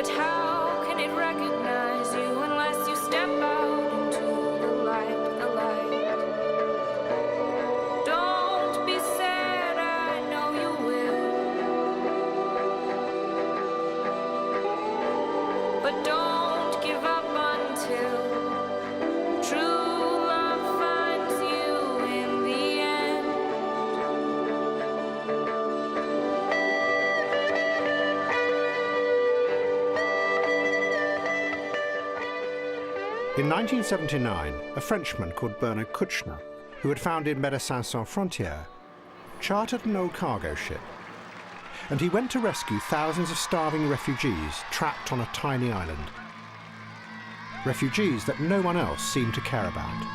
But how can it recognize you unless you step out into the light, the light? Don't be sad, I know you will. But don't give up until true love finds you in the end. In 1979, a Frenchman called Bernard Kouchner, who had founded Médecins Sans Frontières, chartered an old cargo ship, and he went to rescue thousands of starving refugees trapped on a tiny island. Refugees that no one else seemed to care about.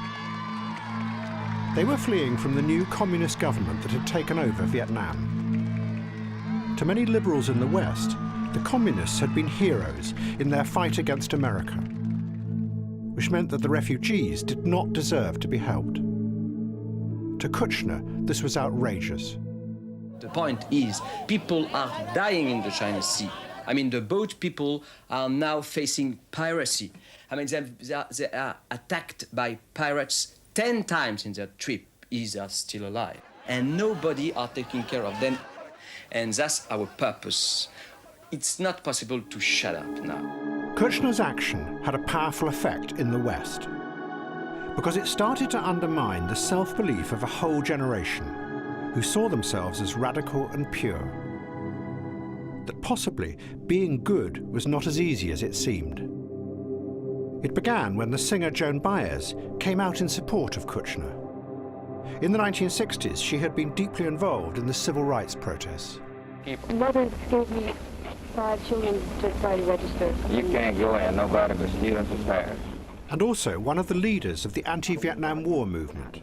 They were fleeing from the new communist government that had taken over Vietnam. To many liberals in the West, the communists had been heroes in their fight against America, which meant that the refugees did not deserve to be helped. To Kouchner, this was outrageous. The point is, people are dying in the China Sea. I mean, the boat people are now facing piracy. I mean, they are attacked by pirates 10 times in their trip. They are still alive. And nobody are taking care of them. And that's our purpose. It's not possible to shut up now. Kouchner's action had a powerful effect in the West, because it started to undermine the self-belief of a whole generation who saw themselves as radical and pure. That possibly being good was not as easy as it seemed. It began when the singer Joan Baez came out in support of Kouchner. In the 1960s, she had been deeply involved in the civil rights protests. Mother gave me 5 children to try to register. You can't go in, nobody but students and parents. And also one of the leaders of the anti-Vietnam War movement.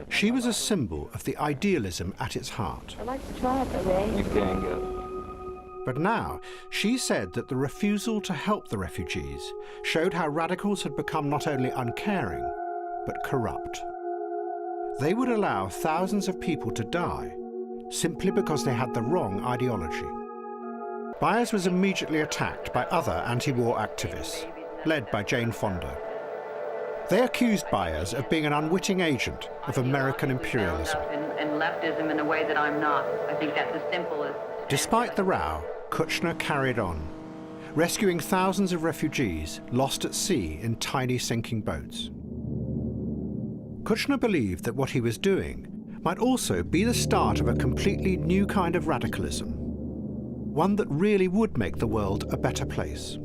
She was a symbol of the idealism at its heart. I'd like to try it, Ray. You can't go. But now, she said that the refusal to help the refugees showed how radicals had become not only uncaring, but corrupt. They would allow thousands of people to die simply because they had the wrong ideology. Baez was immediately attacked by other anti-war activists, led by Jane Fonda. They accused Baez of being an unwitting agent of American imperialism. And leftism in a way that I'm not. I think that's as simple as... Despite the row, Kouchner carried on, rescuing thousands of refugees lost at sea in tiny sinking boats. Kouchner believed that what he was doing might also be the start of a completely new kind of radicalism, one that really would make the world a better place.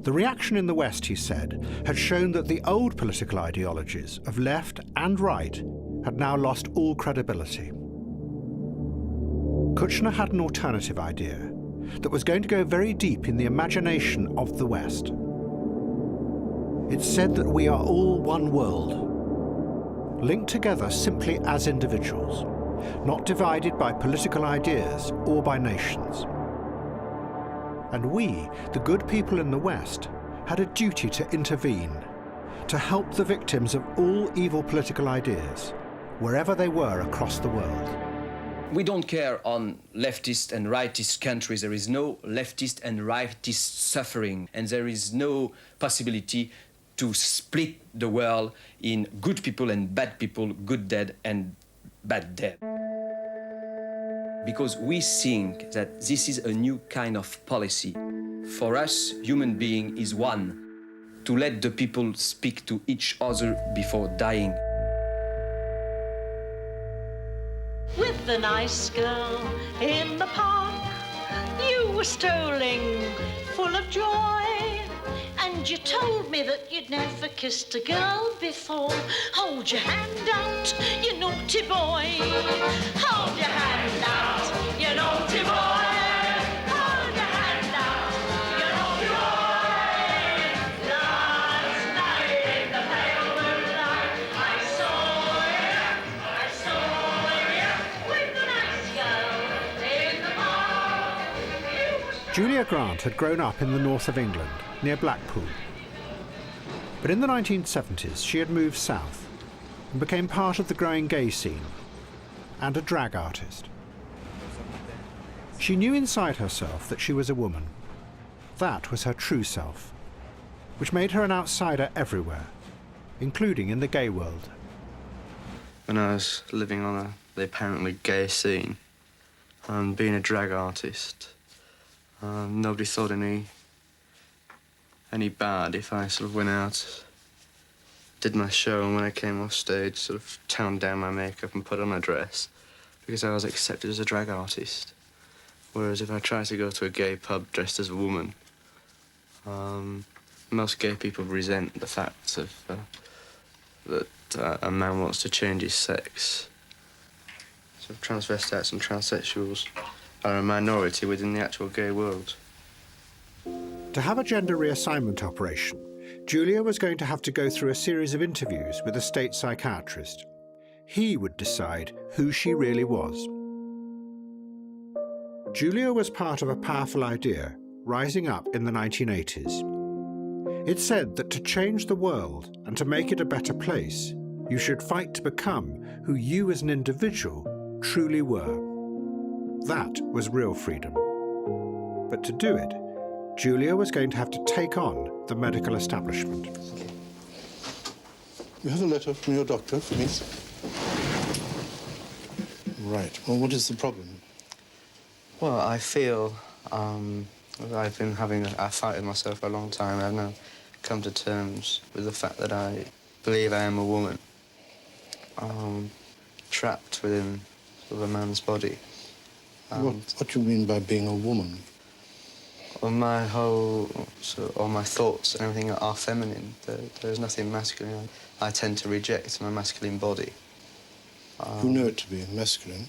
The reaction in the West, he said, had shown that the old political ideologies of left and right had now lost all credibility. Kouchner had an alternative idea that was going to go very deep in the imagination of the West. It said that we are all one world, linked together simply as individuals, not divided by political ideas or by nations. And we, the good people in the West, had a duty to intervene, to help the victims of all evil political ideas, wherever they were across the world. We don't care on leftist and rightist countries. There is no leftist and rightist suffering, and there is no possibility to split the world in good people and bad people, good dead and bad dead. Because we think that this is a new kind of policy. For us, human being is one, to let the people speak to each other before dying. With the nice girl in the park, you were strolling full of joy. And you told me that you'd never kissed a girl before. Hold your hand out, you naughty boy. Hold your hand out, you naughty boy. Hold your hand out, you naughty boy. Last night in the pale moonlight, I saw you with the nice girl in the park. Julia Grant had grown up in the north of England, near Blackpool. But in the 1970s, she had moved south and became part of the growing gay scene and a drag artist. She knew inside herself that she was a woman. That was her true self, which made her an outsider everywhere, including in the gay world. When I was living on the apparently gay scene and being a drag artist, nobody thought any bad if I sort of went out, did my show, and when I came off stage, sort of toned down my makeup and put on a dress, because I was accepted as a drag artist. Whereas if I tried to go to a gay pub dressed as a woman, most gay people resent the fact of that a man wants to change his sex. So transvestites and transsexuals are a minority within the actual gay world. To have a gender reassignment operation, Julia was going to have to go through a series of interviews with a state psychiatrist. He would decide who she really was. Julia was part of a powerful idea rising up in the 1980s. It said that to change the world and to make it a better place, you should fight to become who you as an individual truly were. That was real freedom. But to do it, Julia was going to have to take on the medical establishment. You have a letter from your doctor for me? Right. Well, what is the problem? Well, I feel I've been having a fight with myself for a long time. I've now come to terms with the fact that I believe I am a woman, trapped within sort of a man's body. What do you mean by being a woman? Well, my whole, all my thoughts and everything are feminine. There's nothing masculine. I tend to reject my masculine body. You know it to be masculine.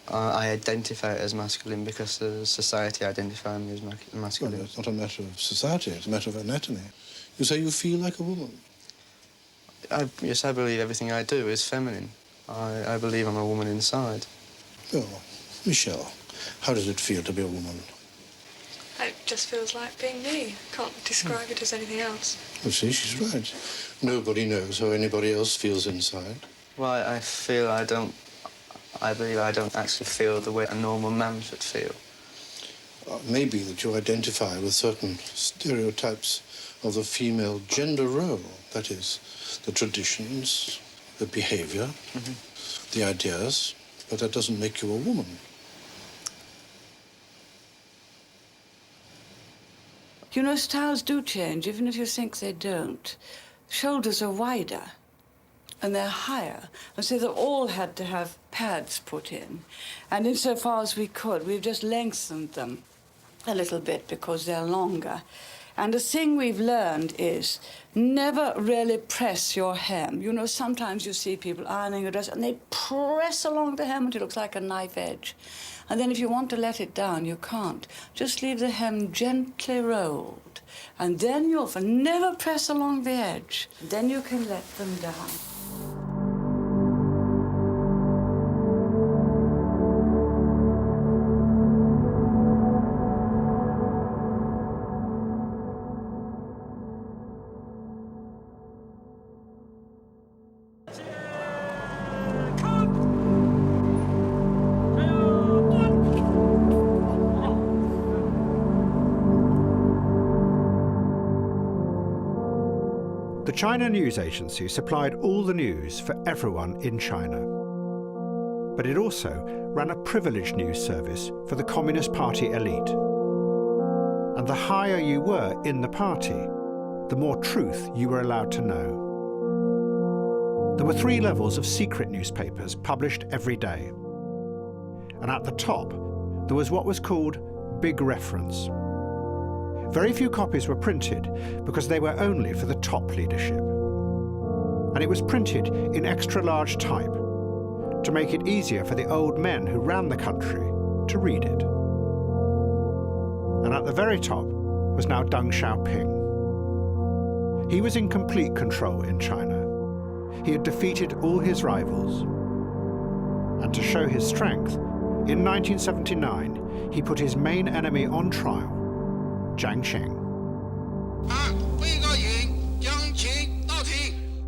I identify it as masculine because society identifies me as masculine. Well, it's not a matter of society, it's a matter of anatomy. You say you feel like a woman? Yes, I believe everything I do is feminine. I believe I'm a woman inside. Oh, Michelle, how does it feel to be a woman? It just feels like being me. Can't describe it as anything else. Well, see, she's right. Nobody knows how anybody else feels inside. Well, I believe I don't actually feel the way a normal man should feel. Maybe that you identify with certain stereotypes of the female gender role. That is, the traditions, the behavior, the ideas, but that doesn't make you a woman. You know, styles do change, even if you think they don't. Shoulders are wider, and they're higher, and so they've all had to have pads put in. And insofar as we could, we've just lengthened them a little bit because they're longer. And the thing we've learned is never really press your hem. You know, sometimes you see people ironing a dress and they press along the hem until it looks like a knife edge. And then if you want to let it down, you can't. Just leave the hem gently rolled. And then you'll never press along the edge. Then you can let them down. The China News Agency supplied all the news for everyone in China. But it also ran a privileged news service for the Communist Party elite. And the higher you were in the party, the more truth you were allowed to know. There were 3 levels of secret newspapers published every day. And at the top, there was what was called Big Reference. Very few copies were printed because they were only for the top leadership. And it was printed in extra large type to make it easier for the old men who ran the country to read it. And at the very top was now Deng Xiaoping. He was in complete control in China. He had defeated all his rivals. And to show his strength, in 1979, he put his main enemy on trial, Jiang Sheng.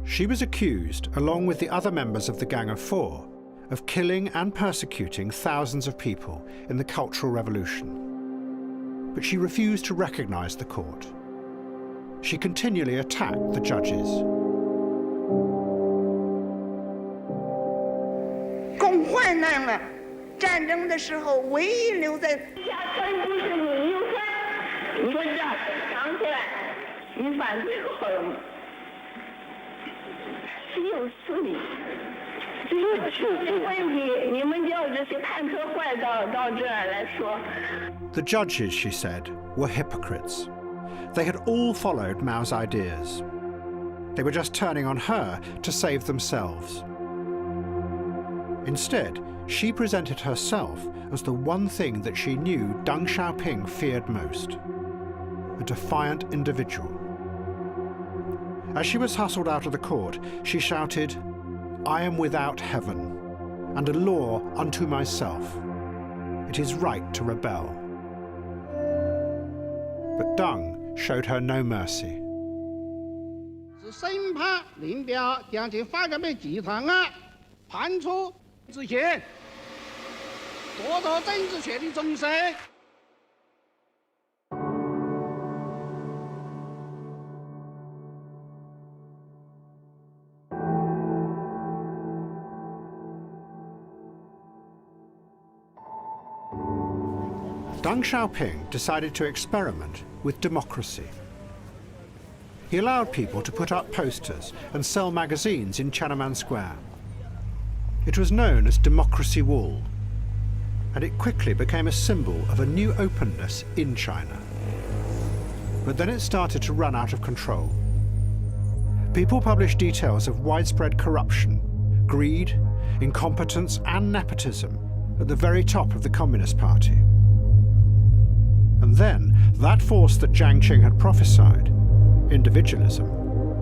She was accused, along with the other members of the Gang of Four, of killing and persecuting thousands of people in the Cultural Revolution. But she refused to recognise the court. She continually attacked the judges. 共患难了，战争的时候，唯一留在下村都是你有村，你说这样想起来，你犯罪后了吗？只有死你，只有出的问题，你们叫这些坦克坏到这儿来说。The judges, she said, were hypocrites. They had all followed Mao's ideas. They were just turning on her to save themselves. Instead, she presented herself as the one thing that she knew Deng Xiaoping feared most: a defiant individual. As she was hustled out of the court, she shouted, "I am without heaven, and a law unto myself. It is right to rebel." But Deng showed her no mercy. 是审判令表将其发给集团案判处执行，夺得政治权利终身。 Deng Xiaoping decided to experiment with democracy. He allowed people to put up posters and sell magazines in Tiananmen Square. It was known as Democracy Wall, and it quickly became a symbol of a new openness in China. But then it started to run out of control. People published details of widespread corruption, greed, incompetence and nepotism at the very top of the Communist Party. And then that force that Jiang Qing had prophesied, individualism,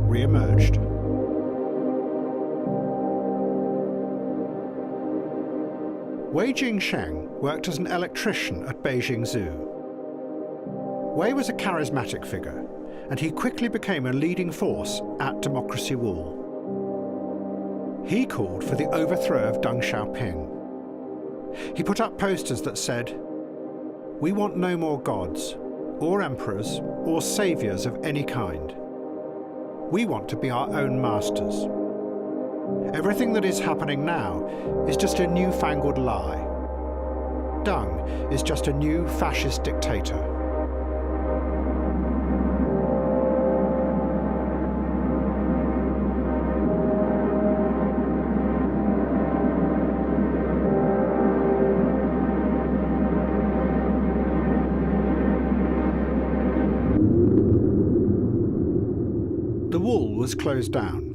re-emerged. Wei Jingsheng worked as an electrician at Beijing Zoo. Wei was a charismatic figure, and he quickly became a leading force at Democracy Wall. He called for the overthrow of Deng Xiaoping. He put up posters that said, "We want no more gods, or emperors, or saviours of any kind. We want to be our own masters. Everything that is happening now is just a newfangled lie. Deng is just a new fascist dictator." The wall was closed down,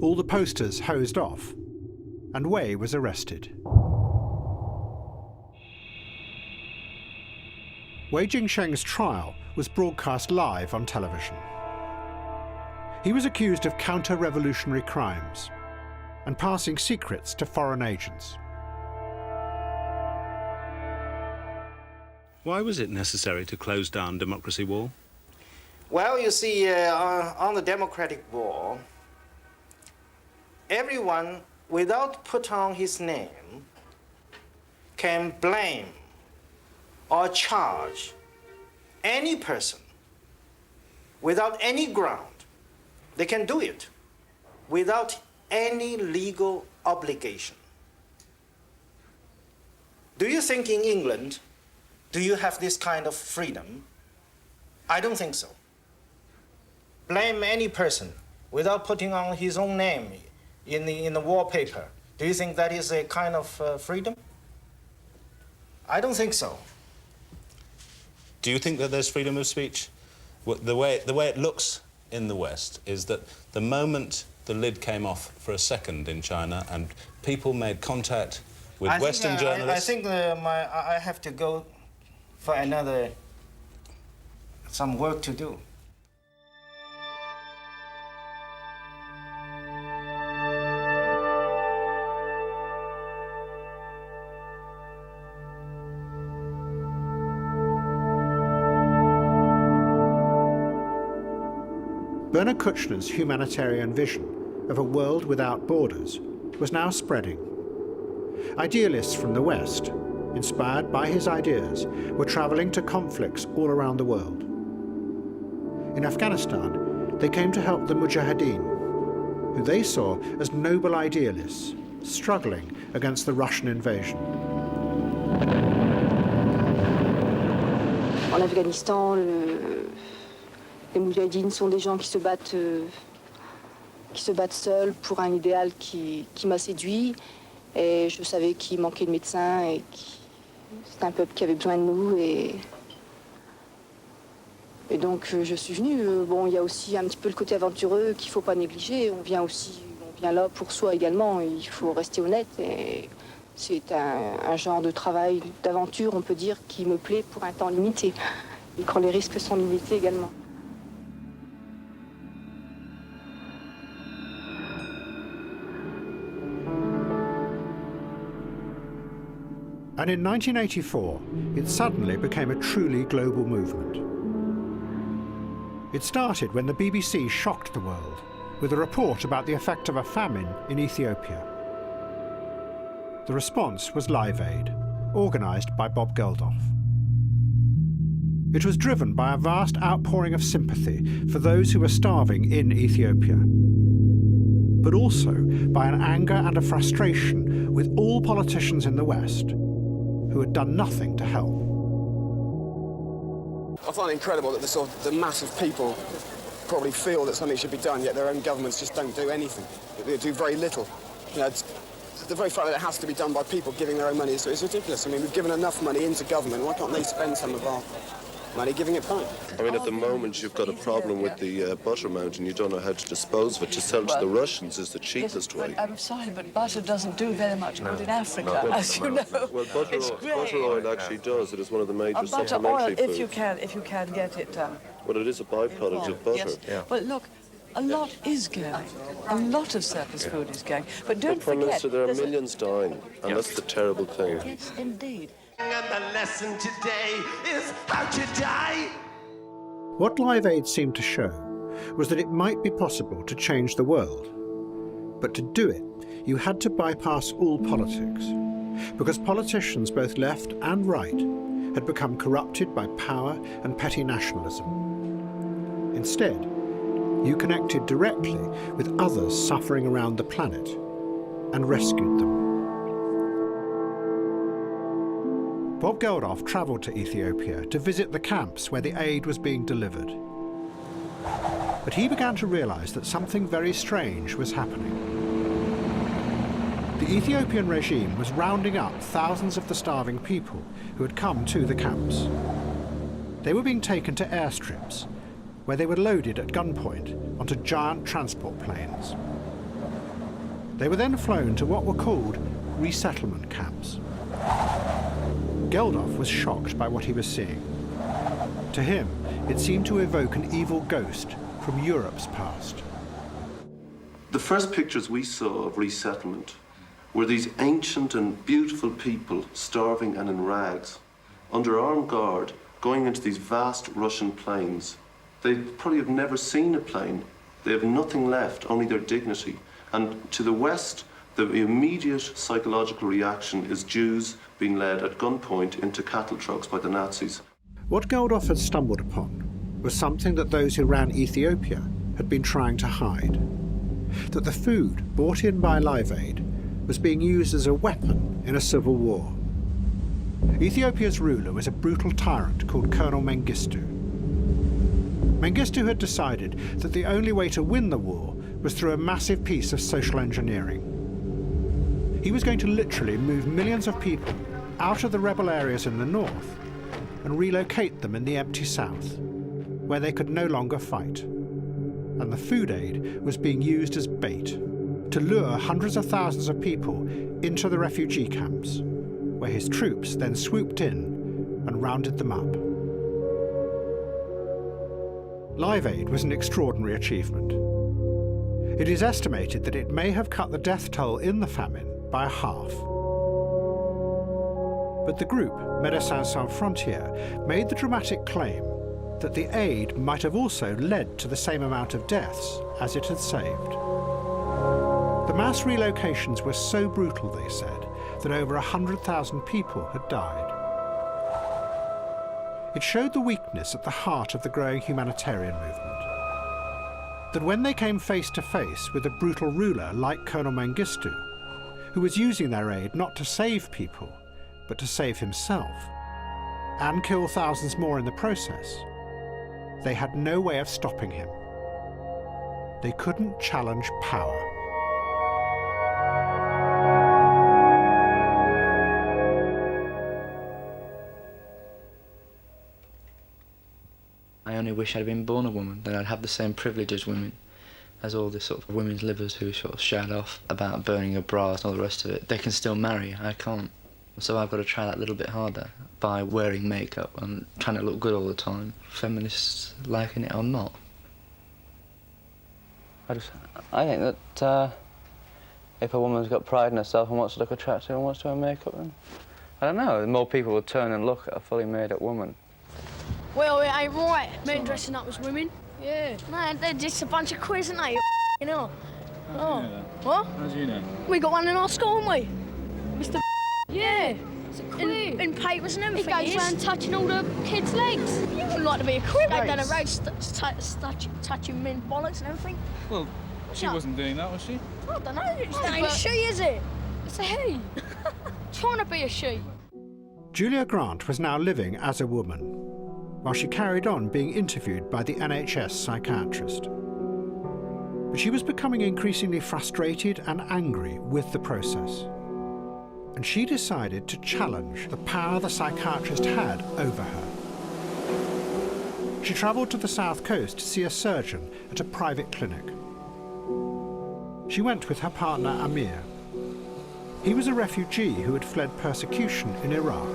all the posters hosed off, and Wei was arrested. Wei Jingsheng's trial was broadcast live on television. He was accused of counter-revolutionary crimes and passing secrets to foreign agents. Why was it necessary to close down Democracy Wall? Well, you see, on the democratic wall, everyone, without put on his name, can blame or charge any person without any ground. They can do it without any legal obligation. Do you think in England, do you have this kind of freedom? I don't think so. Blame any person without putting on his own name in the wallpaper. Do you think that is a kind of freedom? I don't think so. Do you think that there's freedom of speech? The way it looks in the West is that the moment the lid came off for a second in China and people made contact with Western journalists... I think I have to go for some work to do. Bernard Kouchner's humanitarian vision of a world without borders was now spreading. Idealists from the West, inspired by his ideas, were travelling to conflicts all around the world. In Afghanistan, they came to help the Mujahideen, who they saw as noble idealists, struggling against the Russian invasion. En Afghanistan, les Moudjahidines sont des gens qui se battent seuls pour un idéal qui m'a séduit. Et je savais qu'il manquait de médecins et que c'était un peuple qui avait besoin de nous. Et donc je suis venue. Bon, il y a aussi un petit peu le côté aventureux qu'il ne faut pas négliger. On vient là pour soi également. Il faut rester honnête. Et c'est un genre de travail, d'aventure, on peut dire, qui me plaît pour un temps limité. Et quand les risques sont limités également. And in 1984, it suddenly became a truly global movement. It started when the BBC shocked the world with a report about the effect of a famine in Ethiopia. The response was Live Aid, organised by Bob Geldof. It was driven by a vast outpouring of sympathy for those who were starving in Ethiopia, but also by an anger and a frustration with all politicians in the West who had done nothing to help. I find it incredible that the mass of people probably feel that something should be done, yet their own governments just don't do anything. They do very little. You know, the very fact that it has to be done by people giving their own money is ridiculous. I mean, we've given enough money into government. Why can't they spend some of our money giving it back? I mean, at the moment, you've got a problem with the butter mountain. You don't know how to dispose of it. To sell to the Russians is the cheapest way. I'm sorry, but butter doesn't do very much good in Africa, as you know. Well, butter oil actually does. It is one of the major butter oil, supplementary foods. if you can get it. Well, it is a byproduct of butter. Yes. Yeah. Well, look, a lot is going. A lot of surplus food is going. But don't Prime forget... Minister, there are millions dying, and that's the terrible thing. Yes, indeed. And the lesson today is how to die. What Live Aid seemed to show was that it might be possible to change the world. But to do it, you had to bypass all politics, because politicians, both left and right, had become corrupted by power and petty nationalism. Instead, you connected directly with others suffering around the planet and rescued them. Bob Geldof travelled to Ethiopia to visit the camps where the aid was being delivered. But he began to realise that something very strange was happening. The Ethiopian regime was rounding up thousands of the starving people who had come to the camps. They were being taken to airstrips, where they were loaded at gunpoint onto giant transport planes. They were then flown to what were called resettlement camps. Geldof was shocked by what he was seeing. To him, it seemed to evoke an evil ghost from Europe's past. The first pictures we saw of resettlement were these ancient and beautiful people starving and in rags, under armed guard, going into these vast Russian plains. They probably have never seen a plane. They have nothing left, only their dignity. And to the West, the immediate psychological reaction is Jews being led at gunpoint into cattle trucks by the Nazis. What Geldof had stumbled upon was something that those who ran Ethiopia had been trying to hide. That the food brought in by Live Aid was being used as a weapon in a civil war. Ethiopia's ruler was a brutal tyrant called Colonel Mengistu. Mengistu had decided that the only way to win the war was through a massive piece of social engineering. He was going to literally move millions of people out of the rebel areas in the north and relocate them in the empty south, where they could no longer fight. And the food aid was being used as bait to lure hundreds of thousands of people into the refugee camps, where his troops then swooped in and rounded them up. Live Aid was an extraordinary achievement. It is estimated that it may have cut the death toll in the famine by half. But the group, Médecins Sans Frontières, made the dramatic claim that the aid might have also led to the same amount of deaths as it had saved. The mass relocations were so brutal, they said, that over 100,000 people had died. It showed the weakness at the heart of the growing humanitarian movement. That when they came face to face with a brutal ruler like Colonel Mengistu, who was using their aid not to save people, but to save himself, and kill thousands more in the process, they had no way of stopping him. They couldn't challenge power. I only wish I'd been born a woman, then I'd have the same privilege as women, as all the sort of women's livers who sort of shout off about burning your bras and all the rest of it. They can still marry, I can't. So I've got to try that a little bit harder by wearing makeup and trying to look good all the time, feminists liking it or not. I think that if a woman's got pride in herself and wants to look attractive and wants to wear makeup, then I don't know, more people will turn and look at a fully made up woman. Well, it ain't right, men dressing up as women. Yeah. No, they're just a bunch of quiz, aren't they? You know. Oh. What? How do you know? We got one in our school, haven't we? Mr. Yeah. It's a quiz. In papers and everything. He goes around touching all the kids' legs. You wouldn't like to be a quiz. Go down the road touching men's bollocks and everything. Well, she wasn't doing that, was she? I don't know. It's not a she, is it? It's a he. Trying to be a she. Julia Grant was now living as a woman, while she carried on being interviewed by the NHS psychiatrist. But she was becoming increasingly frustrated and angry with the process. And she decided to challenge the power the psychiatrist had over her. She travelled to the south coast to see a surgeon at a private clinic. She went with her partner Amir. He was a refugee who had fled persecution in Iraq.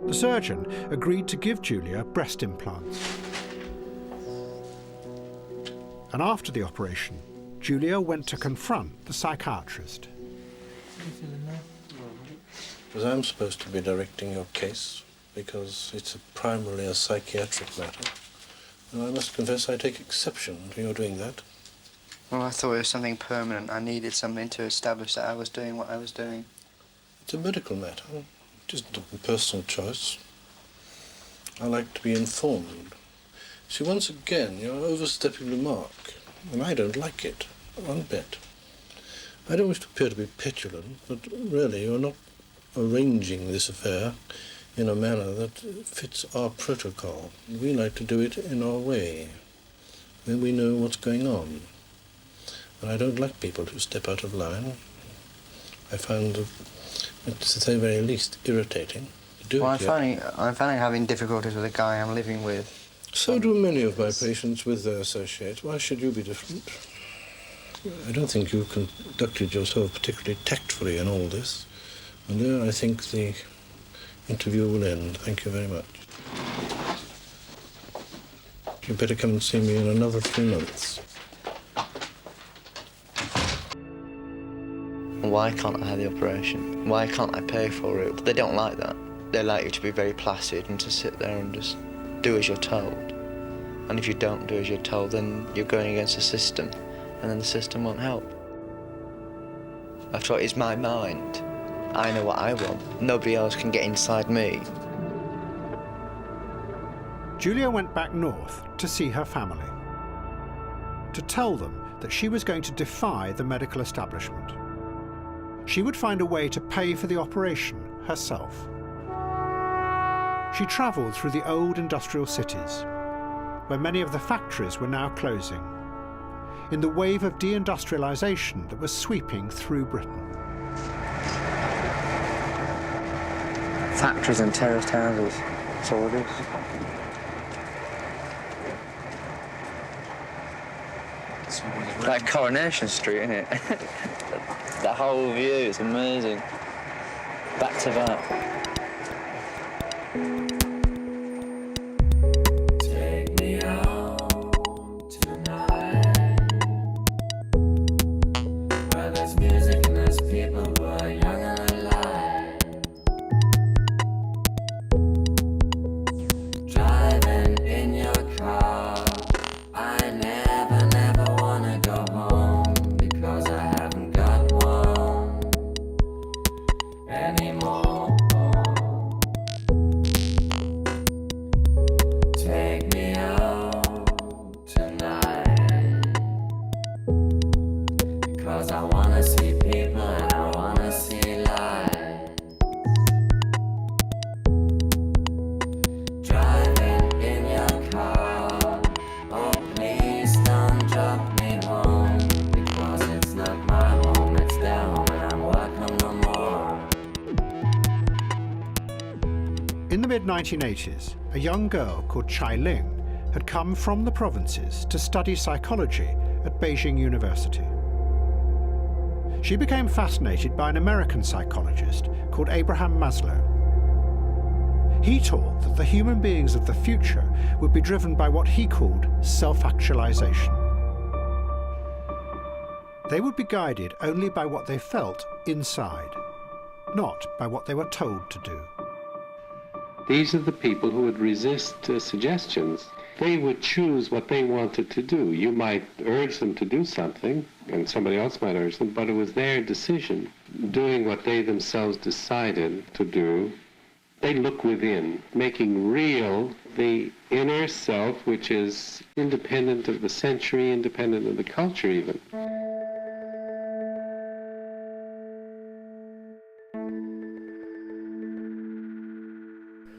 The surgeon agreed to give Julia breast implants. And after the operation, Julia went to confront the psychiatrist. Because I'm supposed to be directing your case, because it's primarily a psychiatric matter. And I must confess I take exception to your doing that. Well, I thought it was something permanent. I needed something to establish that I was doing what I was doing. It's a medical matter. It isn't a personal choice. I like to be informed. See, once again, you're overstepping the mark, and I don't like it, one bit. I don't wish to appear to be petulant, but really you're not arranging this affair in a manner that fits our protocol. We like to do it in our way, then we know what's going on. And I don't like people to step out of line. I find it, to say the very least, irritating. Well, I'm finding having difficulties with the guy I'm living with. So do many of my patients with their associates. Why should you be different? I don't think you conducted yourself particularly tactfully in all this. And there I think the interview will end. Thank you very much. You'd better come and see me in another 3 months. Why can't I have the operation? Why can't I pay for it? They don't like that. They like you to be very placid and to sit there and just do as you're told. And if you don't do as you're told, then you're going against the system, and then the system won't help. After all, it's my mind. I know what I want. Nobody else can get inside me. Julia went back north to see her family, to tell them that she was going to defy the medical establishment. She would find a way to pay for the operation herself. She travelled through the old industrial cities, where many of the factories were now closing, in the wave of deindustrialisation that was sweeping through Britain. Factories and terraced houses. That's all it is. Like Coronation Street, isn't it? That whole view is amazing. Back to back. Take me out tonight, where there's music and there's people who are young and alive, driving in your car. I never wanna go home because I haven't got one. In the mid-1980s, a young girl called Chai Ling had come from the provinces to study psychology at Beijing University. She became fascinated by an American psychologist called Abraham Maslow. He taught that the human beings of the future would be driven by what he called self-actualization. They would be guided only by what they felt inside, not by what they were told to do. These are the people who would resist suggestions. They would choose what they wanted to do. You might urge them to do something, and somebody else might urge them, but it was their decision. Doing what they themselves decided to do, they look within, making real the inner self, which is independent of the century, independent of the culture even.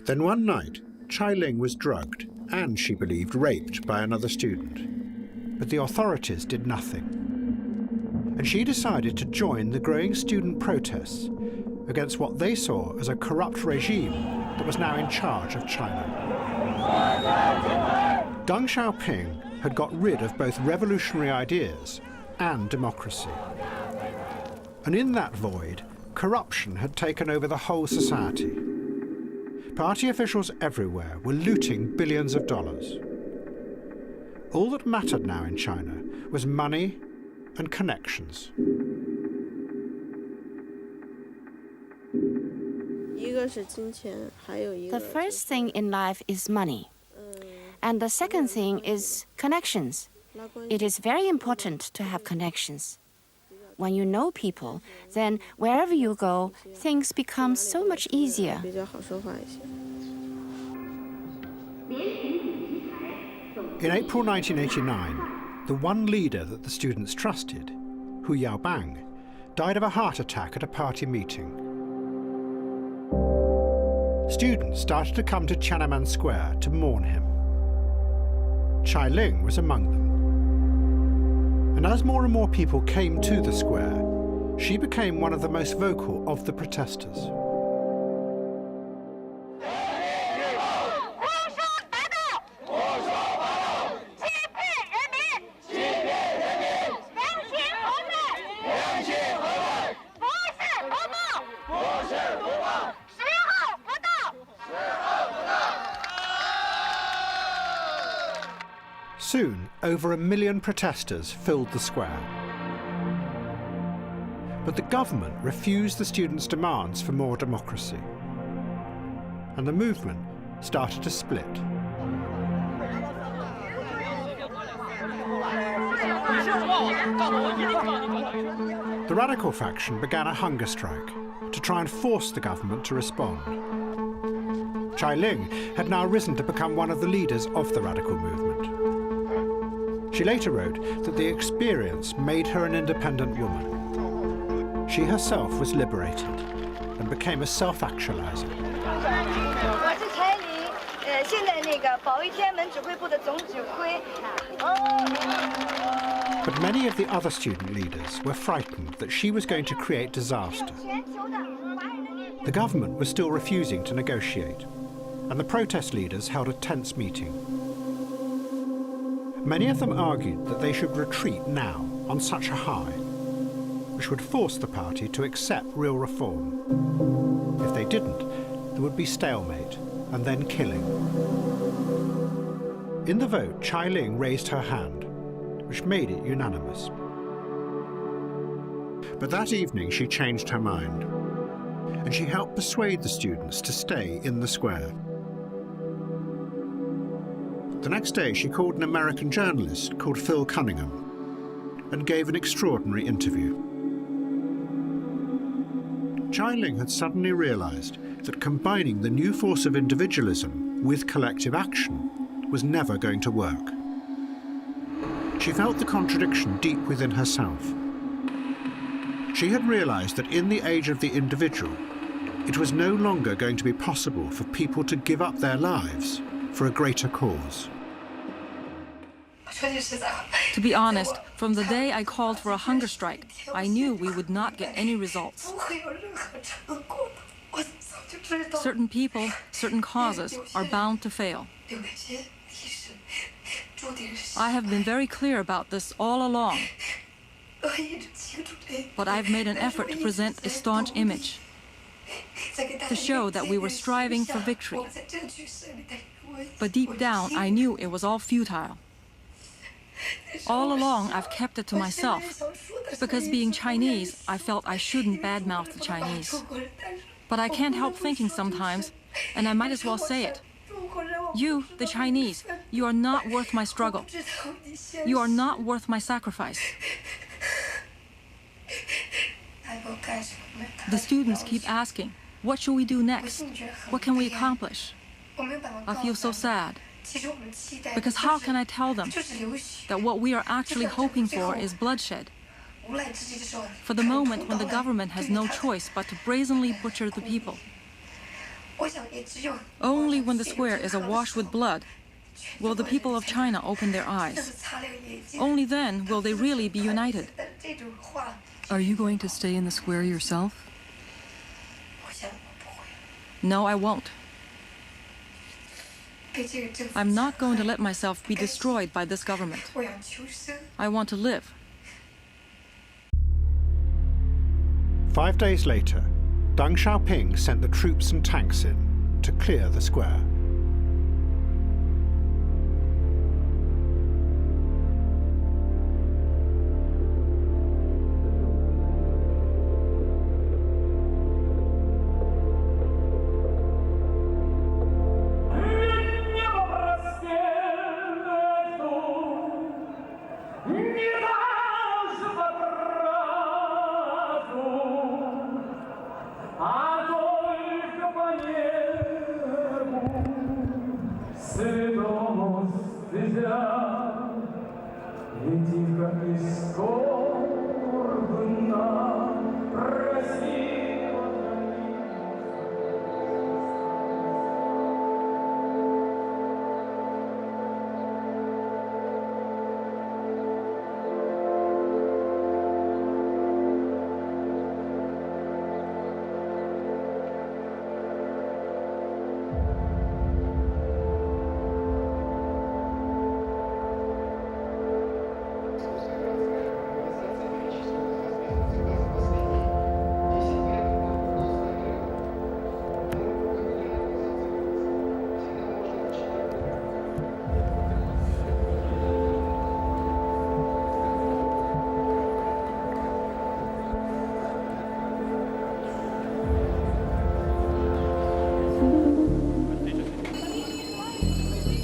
Then one night, Chai Ling was drugged and, she believed, raped by another student. But the authorities did nothing. And she decided to join the growing student protests against what they saw as a corrupt regime that was now in charge of China. Deng Xiaoping had got rid of both revolutionary ideas and democracy. And in that void, corruption had taken over the whole society. Party officials everywhere were looting billions of dollars. All that mattered now in China was money and connections. The first thing in life is money. And the second thing is connections. It is very important to have connections. When you know people, then wherever you go, things become so much easier. In April 1989, the one leader that the students trusted, Hu Yaobang, died of a heart attack at a party meeting. Students started to come to Tiananmen Square to mourn him. Chai Ling was among them. And as more and more people came to the square, she became one of the most vocal of the protesters. Soon, over 1 million protesters filled the square. But the government refused the students' demands for more democracy. And the movement started to split. The radical faction began a hunger strike to try and force the government to respond. Chai Ling had now risen to become one of the leaders of the radical movement. She later wrote that the experience made her an independent woman. She herself was liberated and became a self-actualizer. But many of the other student leaders were frightened that she was going to create disaster. The government was still refusing to negotiate, and the protest leaders held a tense meeting. Many of them argued that they should retreat now on such a high, which would force the party to accept real reform. If they didn't, there would be stalemate and then killing. In the vote, Chai Ling raised her hand, which made it unanimous. But that evening she changed her mind, and she helped persuade the students to stay in the square. The next day, she called an American journalist called Phil Cunningham and gave an extraordinary interview. Chai Ling had suddenly realized that combining the new force of individualism with collective action was never going to work. She felt the contradiction deep within herself. She had realized that in the age of the individual, it was no longer going to be possible for people to give up their lives for a greater cause. To be honest, from the day I called for a hunger strike, I knew we would not get any results. Certain people, certain causes are bound to fail. I have been very clear about this all along, but I've made an effort to present a staunch image, to show that we were striving for victory. But deep down, I knew it was all futile. All along, I've kept it to myself, because being Chinese, I felt I shouldn't badmouth the Chinese. But I can't help thinking sometimes, and I might as well say it. You, the Chinese, you are not worth my struggle. You are not worth my sacrifice. The students keep asking, what should we do next? What can we accomplish? I feel so sad. Because how can I tell them that what we are actually hoping for is bloodshed? For the moment when the government has no choice but to brazenly butcher the people. Only when the square is awash with blood will the people of China open their eyes. Only then will they really be united. Are you going to stay in the square yourself? No, I won't. I'm not going to let myself be destroyed by this government. I want to live. 5 days later, Deng Xiaoping sent the troops and tanks in to clear the square.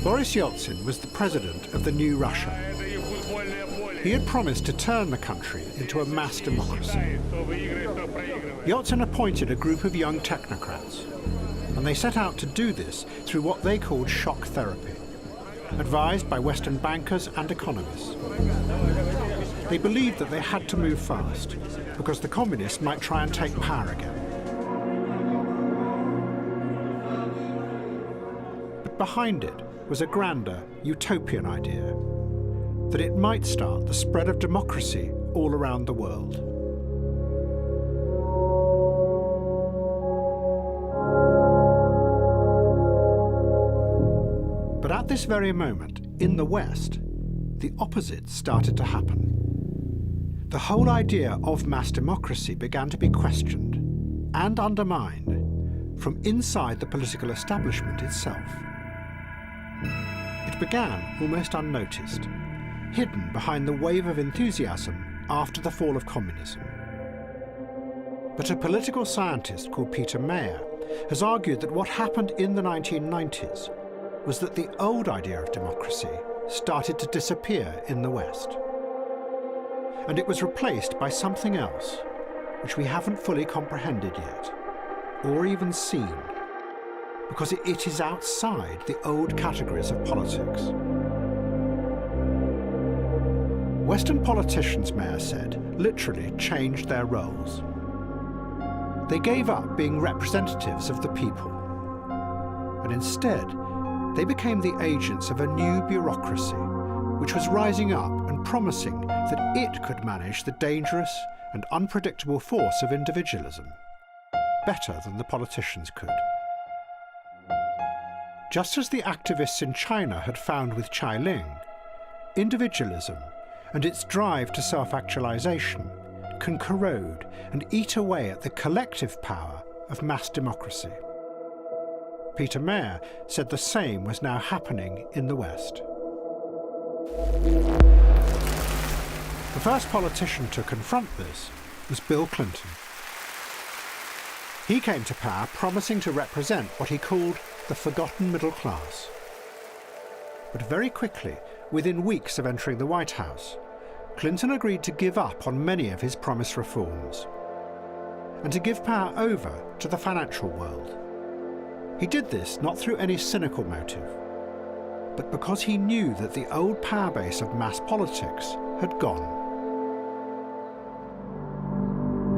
Boris Yeltsin was the president of the new Russia. He had promised to turn the country into a mass democracy. Yeltsin appointed a group of young technocrats, and they set out to do this through what they called shock therapy, advised by Western bankers and economists. They believed that they had to move fast, because the communists might try and take power again. But behind it was a grander, utopian idea, that it might start the spread of democracy all around the world. But at this very moment, in the West, the opposite started to happen. The whole idea of mass democracy began to be questioned and undermined from inside the political establishment itself. It began almost unnoticed, hidden behind the wave of enthusiasm after the fall of communism. But a political scientist called Peter Mayer has argued that what happened in the 1990s was that the old idea of democracy started to disappear in the West. And it was replaced by something else, which we haven't fully comprehended yet, or even seen, because it is outside the old categories of politics. Western politicians, Mayer said, literally changed their roles. They gave up being representatives of the people, and instead, they became the agents of a new bureaucracy, which was rising up and promising that it could manage the dangerous and unpredictable force of individualism. better than the politicians could. Just as the activists in China had found with Chai Ling, individualism and its drive to self-actualization can corrode and eat away at the collective power of mass democracy. Peter Mayer said the same was now happening in the West. The first politician to confront this was Bill Clinton. He came to power promising to represent what he called the forgotten middle class. But very quickly, within weeks of entering the White House, Clinton agreed to give up on many of his promised reforms and to give power over to the financial world. He did this not through any cynical motive, but because he knew that the old power base of mass politics had gone.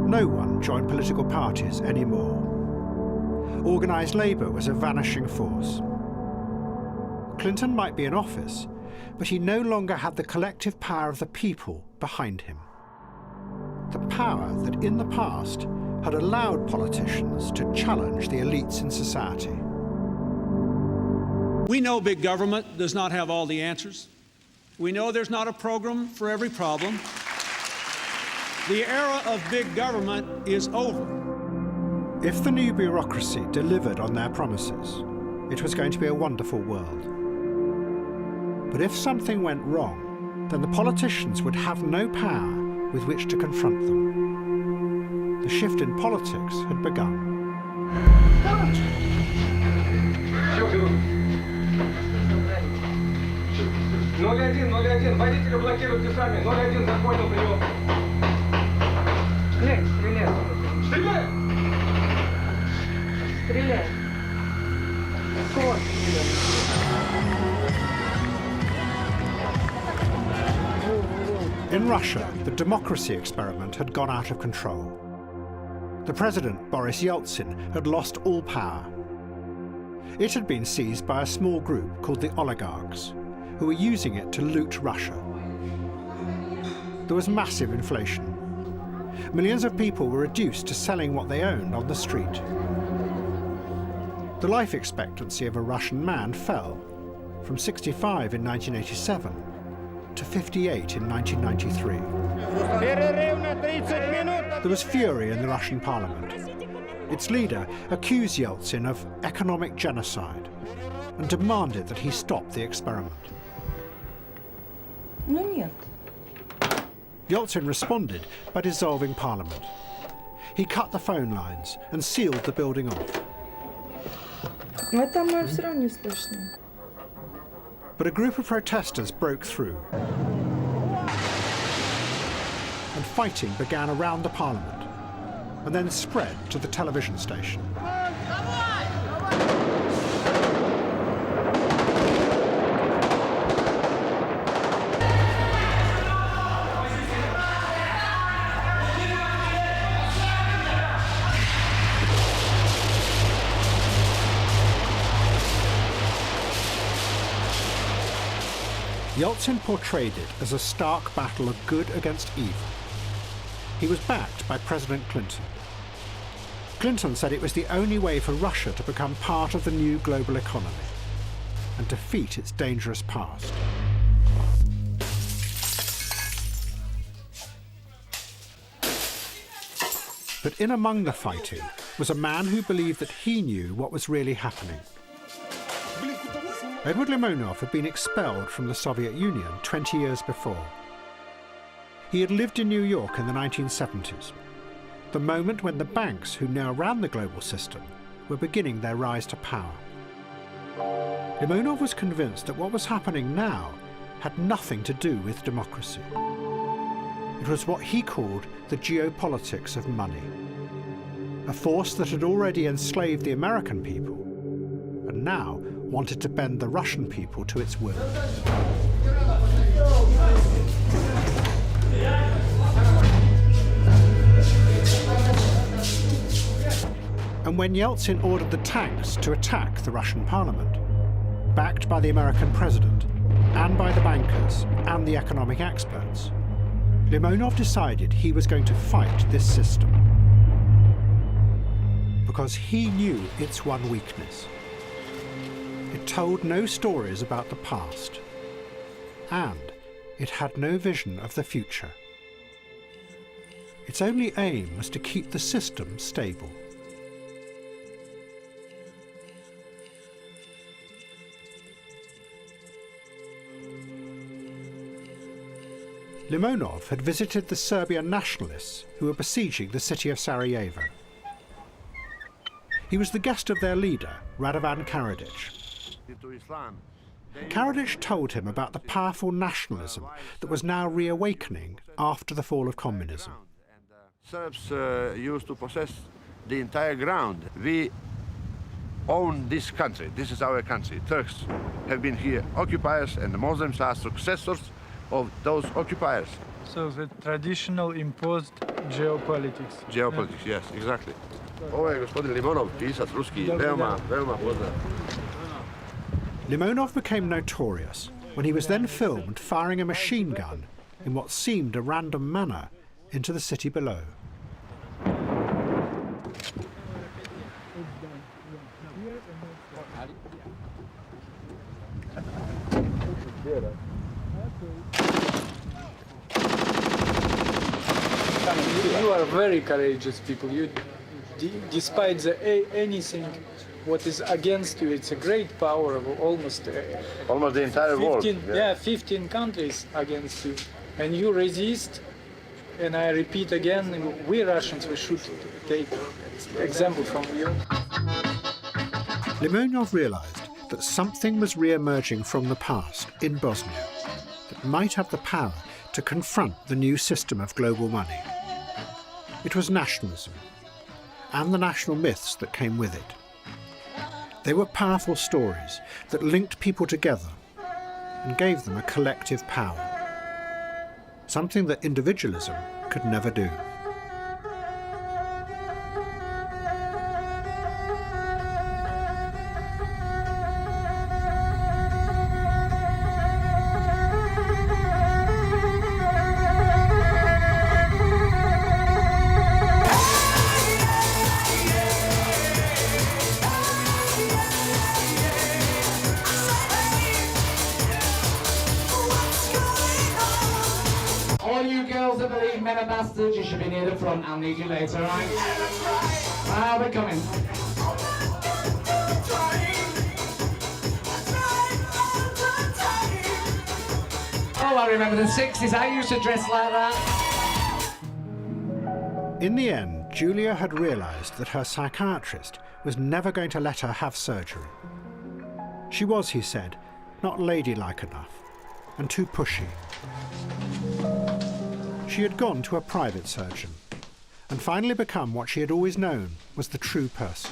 No one joined political parties anymore. Organised labour was a vanishing force. Clinton might be in office, but he no longer had the collective power of the people behind him. The power that in the past had allowed politicians to challenge the elites in society. We know big government does not have all the answers. We know there's not a program for every problem. The era of big government is over. If the new bureaucracy delivered on their promises, it was going to be a wonderful world. But if something went wrong, then the politicians would have no power with which to confront them. The shift in politics had begun. In Russia, the democracy experiment had gone out of control. The president, Boris Yeltsin, had lost all power. It had been seized by a small group called the oligarchs, who were using it to loot Russia. There was massive inflation. Millions of people were reduced to selling what they owned on the street. The life expectancy of a Russian man fell from 65 in 1987 to 58 in 1993. There was fury in the Russian parliament. Its leader accused Yeltsin of economic genocide and demanded that he stop the experiment. Yeltsin responded by dissolving parliament. He cut the phone lines and sealed the building off. But a group of protesters broke through, and fighting began around the parliament, and then spread to the television station. Yeltsin portrayed it as a stark battle of good against evil. He was backed by President Clinton. Clinton said it was the only way for Russia to become part of the new global economy and defeat its dangerous past. But in among the fighting was a man who believed that he knew what was really happening. Edward Limonov had been expelled from the Soviet Union 20 years before. He had lived in New York in the 1970s, the moment when the banks who now ran the global system were beginning their rise to power. Limonov was convinced that what was happening now had nothing to do with democracy. It was what he called the geopolitics of money, a force that had already enslaved the American people and now wanted to bend the Russian people to its will. And when Yeltsin ordered the tanks to attack the Russian parliament, backed by the American president and by the bankers and the economic experts, Limonov decided he was going to fight this system. because he knew its one weakness. It told no stories about the past, and it had no vision of the future. Its only aim was to keep the system stable. Limonov had visited the Serbian nationalists who were besieging the city of Sarajevo. He was the guest of their leader, Radovan Karadzic. Karadzic told him about the powerful nationalism that was now reawakening after the fall of communism. Serbs used to possess the entire ground. We own this country. This is our country. Turks have been here occupiers, and the Muslims are successors of those occupiers. So the traditional imposed geopolitics. Geopolitics, yes, exactly. Ovo je gospodin Limonov, pisac ruski, veoma poznat. Limonov became notorious when he was then filmed firing a machine gun in what seemed a random manner into the city below. You are very courageous people. You, despite anything what is against you, it's a great power of almost the entire 15, world. Yeah, 15 countries against you, and you resist. And I repeat again, we Russians, we should take example from you. Limonov realized that something was re-emerging from the past in Bosnia that might have the power to confront the new system of global money. It was nationalism, and the national myths that came with it. They were powerful stories that linked people together and gave them a collective power, something that individualism could never do. All you girls that believe men are bastards, you should be near the front. I'll need you later, right? Ah, we're coming. Oh, I remember the 60s. I used to dress like that. In the end, Julia had realized that her psychiatrist was never going to let her have surgery. She was, he said, not ladylike enough and too pushy. She had gone to a private surgeon and finally become what she had always known was the true person.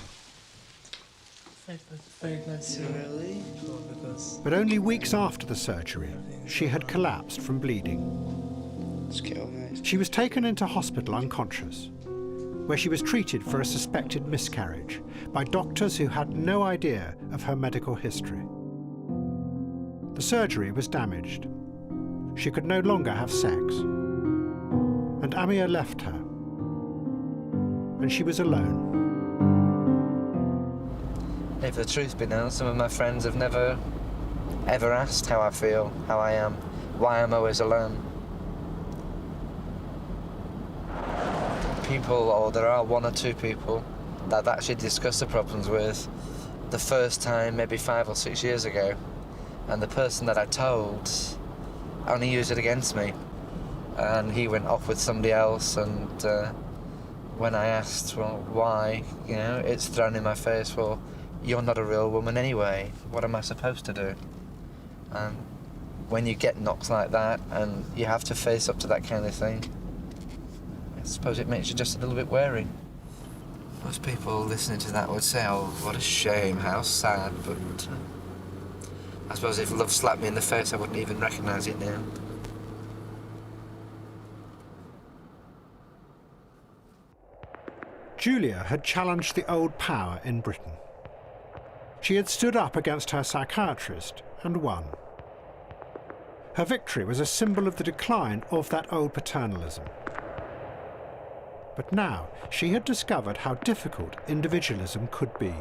But only weeks after the surgery, she had collapsed from bleeding. She was taken into hospital unconscious, where she was treated for a suspected miscarriage by doctors who had no idea of her medical history. The surgery was damaged. She could no longer have sex. And Amir left her, and she was alone. If the truth be known, some of my friends have never, ever asked how I feel, how I am, why I'm always alone. People, or there are one or two people that I've actually discussed the problems with the first time, maybe 5 or 6 years ago, and the person that I told only used it against me. And he went off with somebody else, and when I asked, well, why, you know, it's thrown in my face, well, you're not a real woman anyway. What am I supposed to do? And when you get knocks like that, and you have to face up to that kind of thing, I suppose it makes you just a little bit wary. Most people listening to that would say, oh, what a shame, how sad, but I suppose if love slapped me in the face, I wouldn't even recognise it now. Julia had challenged the old power in Britain. She had stood up against her psychiatrist and won. Her victory was a symbol of the decline of that old paternalism. But now she had discovered how difficult individualism could be.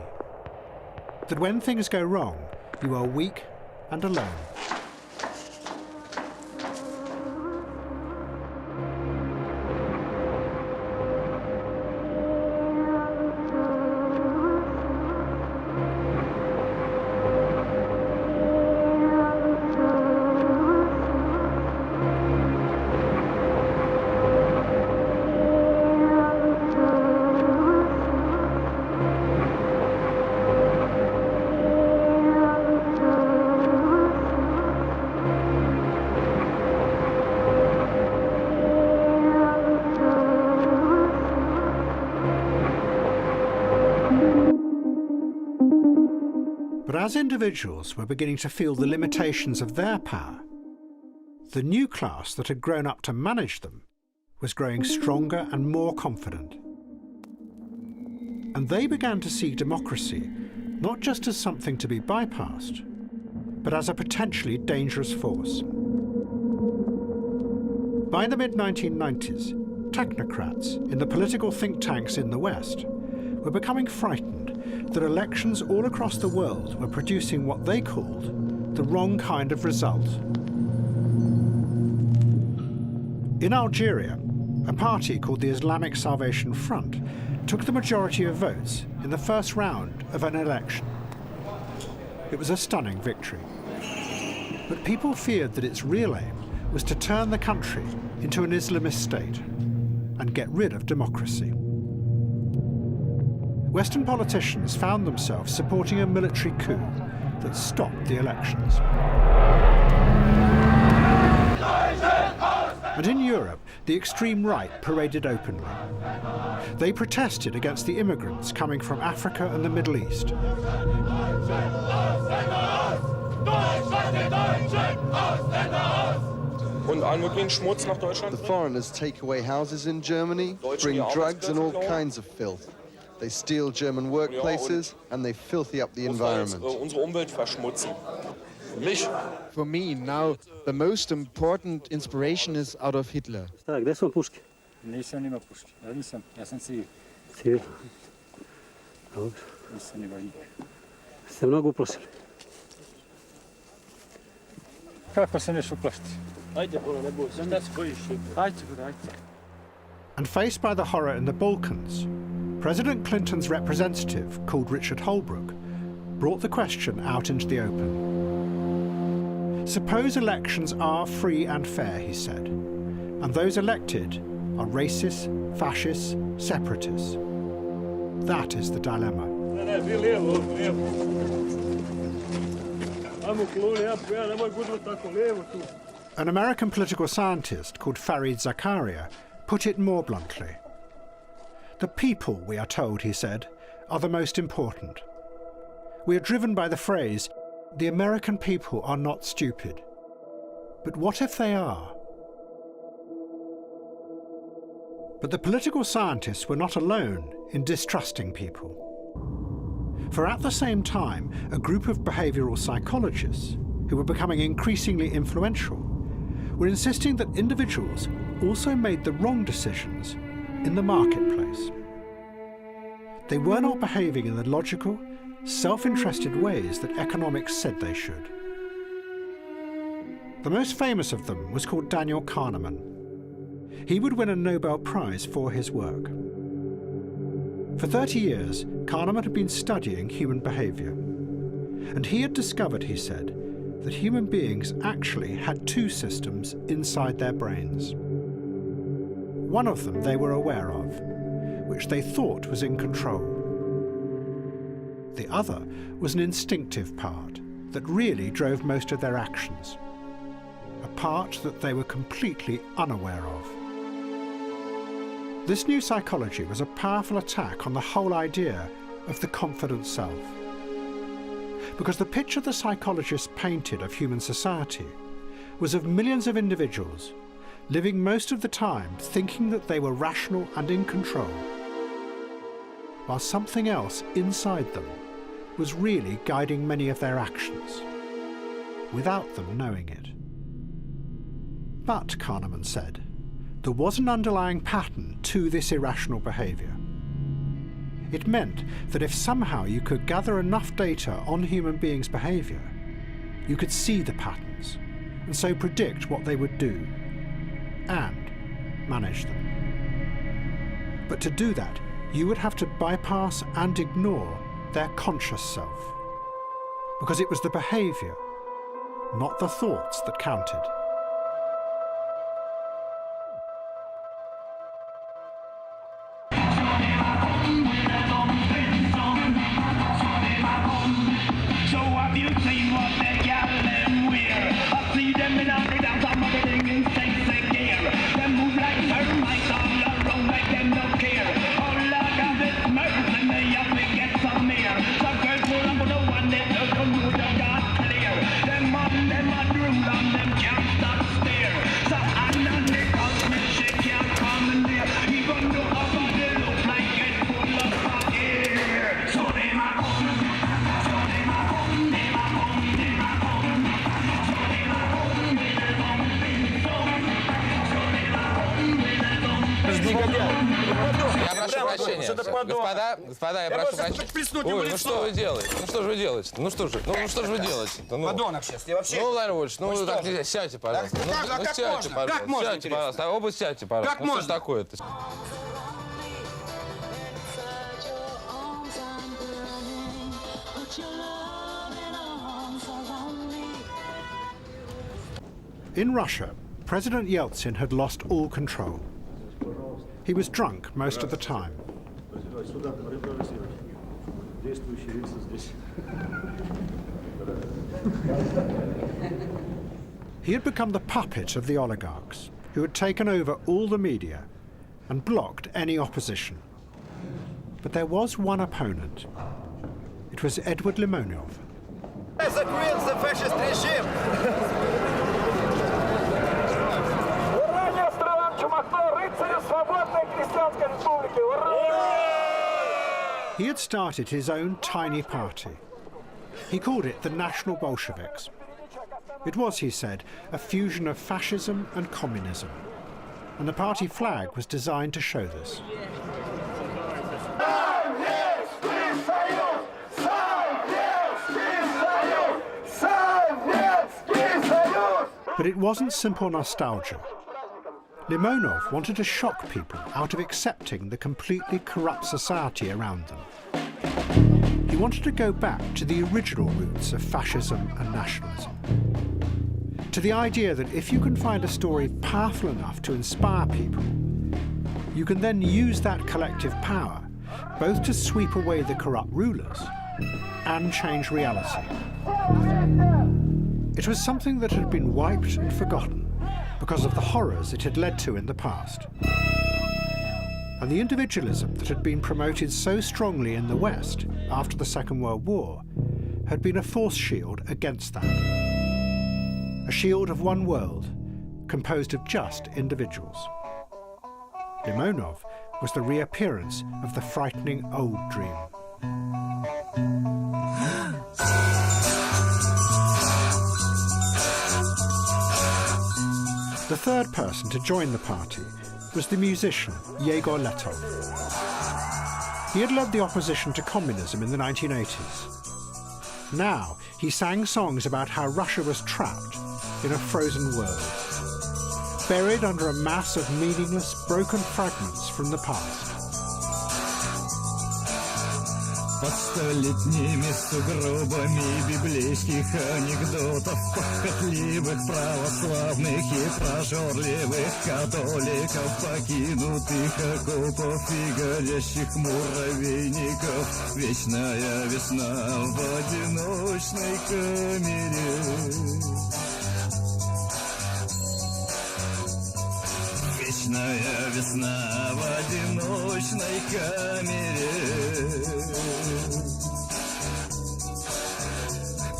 That when things go wrong, you are weak and alone. But as individuals were beginning to feel the limitations of their power, the new class that had grown up to manage them was growing stronger and more confident. And they began to see democracy not just as something to be bypassed, but as a potentially dangerous force. By the mid-1990s, technocrats in the political think tanks in the West were becoming frightened that elections all across the world were producing what they called the wrong kind of result. In Algeria, a party called the Islamic Salvation Front took the majority of votes in the first round of an election. It was a stunning victory. But people feared that its real aim was to turn the country into an Islamist state and get rid of democracy. Western politicians found themselves supporting a military coup that stopped the elections. And in Europe, the extreme right paraded openly. They protested against the immigrants coming from Africa and the Middle East. The foreigners take away houses in Germany, bring drugs and all kinds of filth. They steal German workplaces and they filthy up the environment. For me, now, the most important inspiration is Adolf Hitler. And faced by the horror in the Balkans, President Clinton's representative, called Richard Holbrooke, brought the question out into the open. Suppose elections are free and fair, he said, and those elected are racists, fascists, separatists. That is the dilemma. An American political scientist called Fareed Zakaria put it more bluntly. The people, we are told, he said, are the most important. We are driven by the phrase, the American people are not stupid. But what if they are? But the political scientists were not alone in distrusting people. For at the same time, a group of behavioral psychologists, who were becoming increasingly influential, were insisting that individuals also made the wrong decisions in the marketplace. They were not behaving in the logical, self-interested ways that economics said they should. The most famous of them was called Daniel Kahneman. He would win a Nobel Prize for his work. For 30 years, Kahneman had been studying human behavior. And he had discovered, he said, that human beings actually had two systems inside their brains. One of them they were aware of, which they thought was in control. The other was an instinctive part that really drove most of their actions, a part that they were completely unaware of. This new psychology was a powerful attack on the whole idea of the confident self. Because the picture the psychologists painted of human society was of millions of individuals living most of the time thinking that they were rational and in control, while something else inside them was really guiding many of their actions, without them knowing it. But, Kahneman said, there was an underlying pattern to this irrational behaviour. It meant that if somehow you could gather enough data on human beings' behaviour, you could see the patterns and so predict what they would do and manage them. But to do that, you would have to bypass and ignore their conscious self, because it was the behaviour, not the thoughts, that counted. So have you seen what they got them wear? I see them in every down, some of the thing in sexy gear. They move like termites on your own, like them don't care. Oh, look at this mercy, and they have to get some air. So girls pull up on the one that does come to the God clear. Them are drool on them, can't stop stare. So I'm not the cosmic shit, can't come in there. Even though our body look like it's full of hot air. So they might Я прошу прощения. Господа, я прошу прощения. Ой, ну что вы делаете? Ну что же вы делаете? Ну что же вы делаете? Подонок сейчас, я вообще... Ну, Владимир Вольфович, ну так нельзя. Сядьте, пожалуйста. Ну сядьте, пожалуйста. Как можно? Сядьте, пожалуйста. Оба сядьте, пожалуйста. Как ну что ж можно? такое-то? In Russia, President Yeltsin had lost all control. He was drunk most of the time. He had become the puppet of the oligarchs, who had taken over all the media and blocked any opposition. But there was one opponent. It was Edward Limonov. Execute the fascist regime! He had started his own tiny party. He called it the National Bolsheviks. It was, he said, a fusion of fascism and communism, and the party flag was designed to show this. But it wasn't simple nostalgia. Limonov wanted to shock people out of accepting the completely corrupt society around them. He wanted to go back to the original roots of fascism and nationalism. To the idea that if you can find a story powerful enough to inspire people, you can then use that collective power both to sweep away the corrupt rulers and change reality. It was something that had been wiped and forgotten because of the horrors it had led to in the past. And the individualism that had been promoted so strongly in the West after the Second World War had been a force shield against that. A shield of one world, composed of just individuals. Limonov was the reappearance of the frightening old dream. The third person to join the party was the musician Yegor Letov. He had led the opposition to communism in the 1980s. Now he sang songs about how Russia was trapped in a frozen world, buried under a mass of meaningless, broken fragments from the past. Под столетними сугробами библейских анекдотов, похотливых православных и прожорливых католиков, покинутых окопов и горящих муравейников. Вечная весна в одиночной камере. Вечная весна в одиночной камере.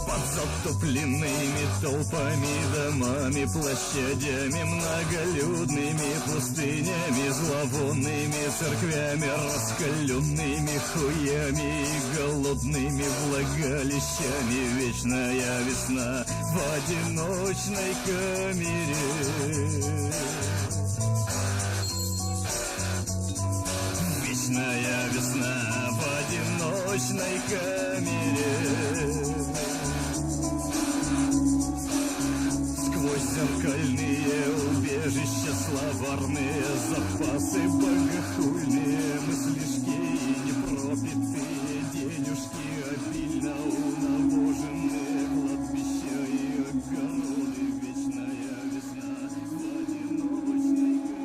Под затопленными толпами, домами, площадями, многолюдными пустынями, зловонными церквями, раскаленными хуями и голодными влагалищами. Вечная весна в одиночной камере. вечная весна в одиночной камере. Сквозь зеркальные убежища, словарные запасы богохульные, мыслишки и непропитые денежки, обильно унавоженные кладбища и огороды, вечная весна в одиночной камере.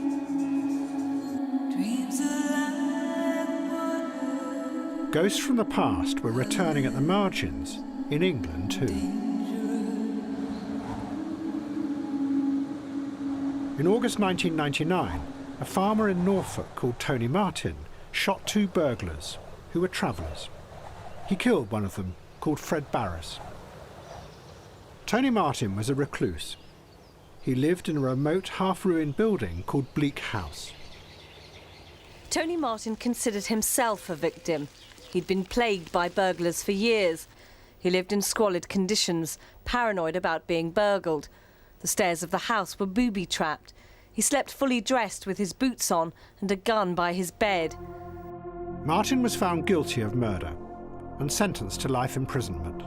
Ghosts from the past were returning at the margins in England too. In August 1999, a farmer in Norfolk called Tony Martin shot 2 burglars who were travellers. He killed one of them, called Fred Barris. Tony Martin was a recluse. He lived in a remote, half-ruined building called Bleak House. Tony Martin considered himself a victim. He'd been plagued by burglars for years. He lived in squalid conditions, paranoid about being burgled. The stairs of the house were booby-trapped. He slept fully dressed with his boots on and a gun by his bed. Martin was found guilty of murder and sentenced to life imprisonment.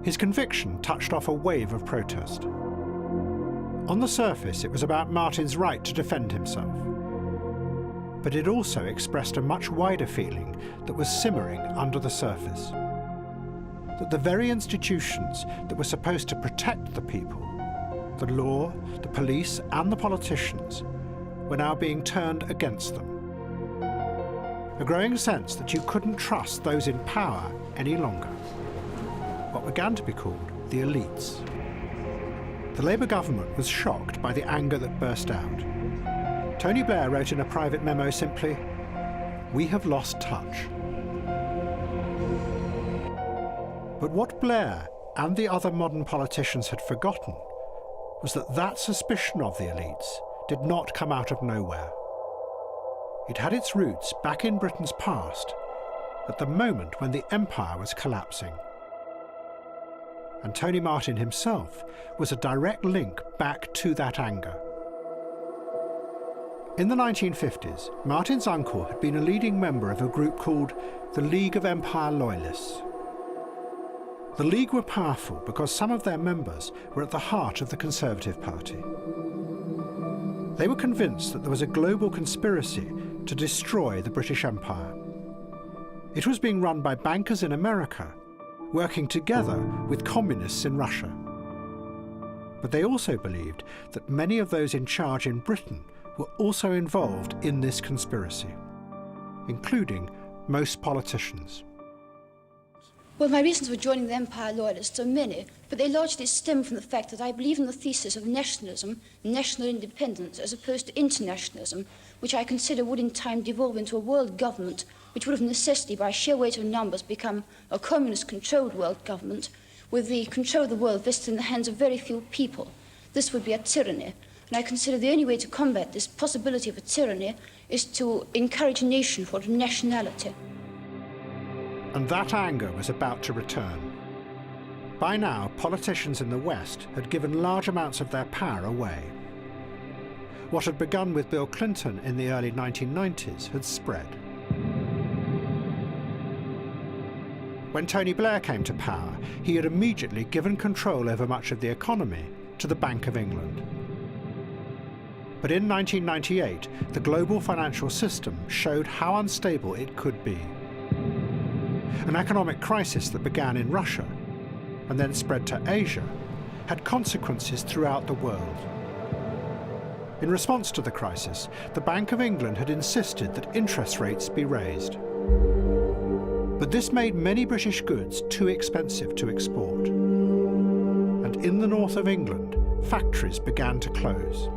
His conviction touched off a wave of protest. On the surface, it was about Martin's right to defend himself. But it also expressed a much wider feeling that was simmering under the surface. That the very institutions that were supposed to protect the people, the law, the police and the politicians, were now being turned against them. A growing sense that you couldn't trust those in power any longer. What began to be called the elites. The Labour government was shocked by the anger that burst out. Tony Blair wrote in a private memo simply, "We have lost touch." But what Blair and the other modern politicians had forgotten was that that suspicion of the elites did not come out of nowhere. It had its roots back in Britain's past, at the moment when the empire was collapsing. And Tony Martin himself was a direct link back to that anger. In the 1950s, Martin's uncle had been a leading member of a group called the League of Empire Loyalists. The League were powerful because some of their members were at the heart of the Conservative Party. They were convinced that there was a global conspiracy to destroy the British Empire. It was being run by bankers in America, working together with communists in Russia. But they also believed that many of those in charge in Britain were also involved in this conspiracy, including most politicians. Well, my reasons for joining the Empire Loyalists are many, but they largely stem from the fact that I believe in the thesis of nationalism, national independence, as opposed to internationalism, which I consider would in time devolve into a world government, which would of necessity, by sheer weight of numbers, become a communist-controlled world government, with the control of the world vested in the hands of very few people. This would be a tyranny, and I consider the only way to combat this possibility of a tyranny is to encourage nationhood and nationality. And that anger was about to return. By now, politicians in the West had given large amounts of their power away. What had begun with Bill Clinton in the early 1990s had spread. When Tony Blair came to power, he had immediately given control over much of the economy to the Bank of England. But in 1998, the global financial system showed how unstable it could be. An economic crisis that began in Russia and then spread to Asia had consequences throughout the world. In response to the crisis, the Bank of England had insisted that interest rates be raised. But this made many British goods too expensive to export. And in the north of England, factories began to close.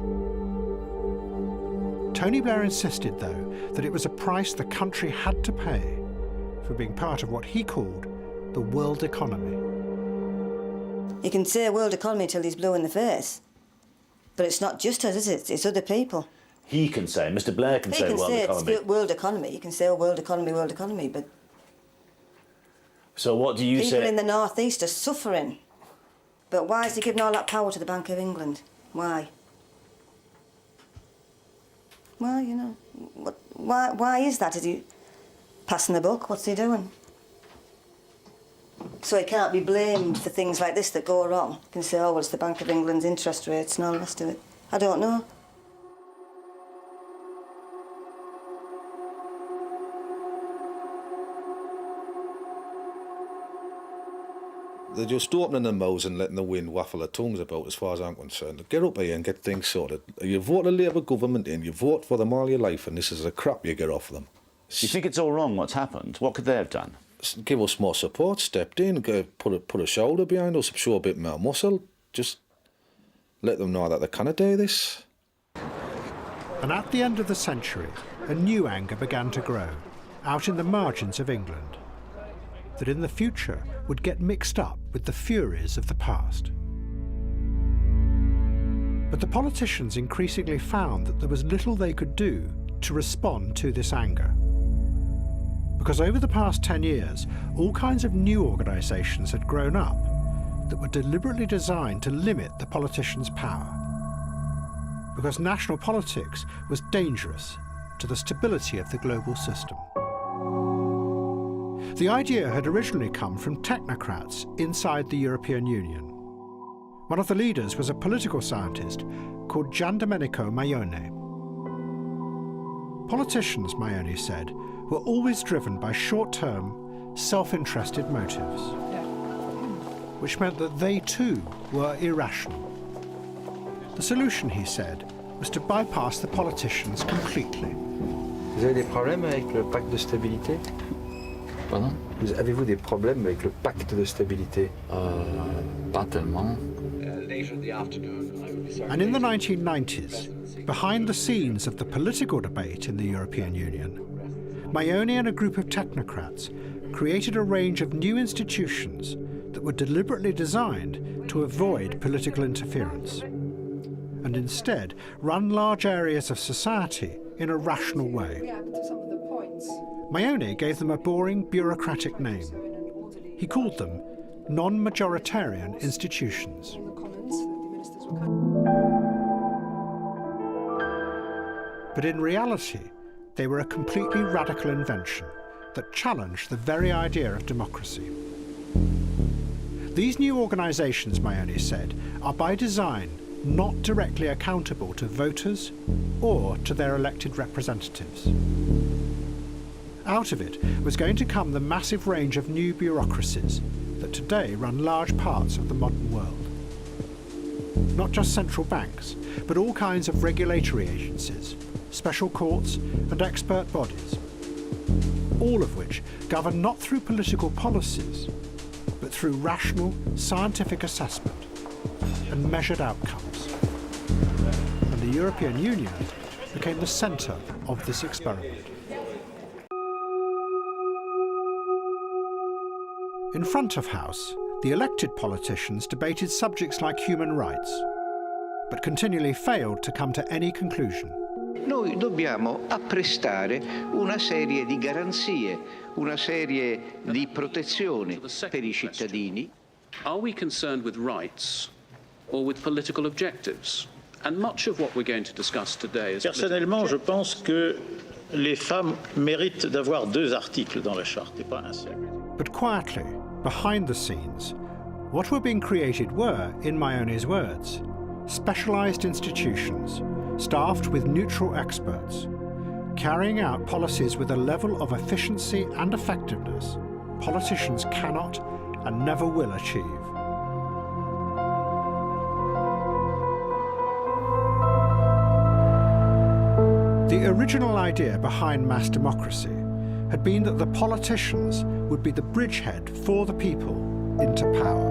Tony Blair insisted, though, that it was a price the country had to pay for being part of what he called the world economy. You can say world economy till he's blue in the face, but it's not just us, is it? It's other people. He can say, Mr. Blair can say world economy. It's world economy. You can say world economy, but... So what do you say? People in the North East are suffering. But why is he giving all that power to the Bank of England? Why? Well, you know, what... Why is that? Is he passing the buck? What's he doing? So he can't be blamed for things like this that go wrong. You can say, oh, well, it's the Bank of England's interest rates and all the rest of it. I don't know. They're just opening their mouths and letting the wind waffle their tongues about, as far as I'm concerned. Get up here and get things sorted. You vote a Labour government in, you vote for them all your life, and this is the crap you get off them. You think it's all wrong what's happened? What could they have done? Give us more support, stepped in, put a shoulder behind us, show a bit more muscle. Just let them know that they cannot do this. And at the end of the century, a new anger began to grow, out in the margins of England, that in the future would get mixed up with the furies of the past. But the politicians increasingly found that there was little they could do to respond to this anger. Because over the past 10 years, all kinds of new organisations had grown up that were deliberately designed to limit the politicians' power. Because national politics was dangerous to the stability of the global system. The idea had originally come from technocrats inside the European Union. One of the leaders was a political scientist called Giandomenico Maione. Politicians, Maione said, were always driven by short-term, self-interested motives, which meant that they too were irrational. The solution, he said, was to bypass the politicians completely. Vous avez des problèmes avec le pacte de stabilité? Pardon? Avez-vous des problèmes avec le pacte de stabilité? Pas tellement. And in the 1990s, behind the scenes of the political debate in the European Union, Maione and a group of technocrats created a range of new institutions that were deliberately designed to avoid political interference, and instead run large areas of society in a rational way. Maione gave them a boring bureaucratic name. He called them non-majoritarian institutions. But in reality, they were a completely radical invention that challenged the very idea of democracy. These new organisations, Maione said, are by design not directly accountable to voters or to their elected representatives. Out of it was going to come the massive range of new bureaucracies that today run large parts of the modern world. Not just central banks, but all kinds of regulatory agencies, special courts and expert bodies, all of which govern not through political policies, but through rational, scientific assessment and measured outcomes. And the European Union became the centre of this experiment. In front of house, the elected politicians debated subjects like human rights, but continually failed to come to any conclusion. Noi dobbiamo apprestare una serie di garanzie, una serie di protezioni per I cittadini. Are we concerned with rights or with political objectives? And much of what we're going to discuss today is... Personnellement, je pense que les femmes méritent d'avoir 2 articles dans la charte et pas un seul. But quietly, behind the scenes, what were being created were, in Maione's words, specialised institutions, staffed with neutral experts, carrying out policies with a level of efficiency and effectiveness politicians cannot and never will achieve. The original idea behind mass democracy had been that the politicians would be the bridgehead for the people into power.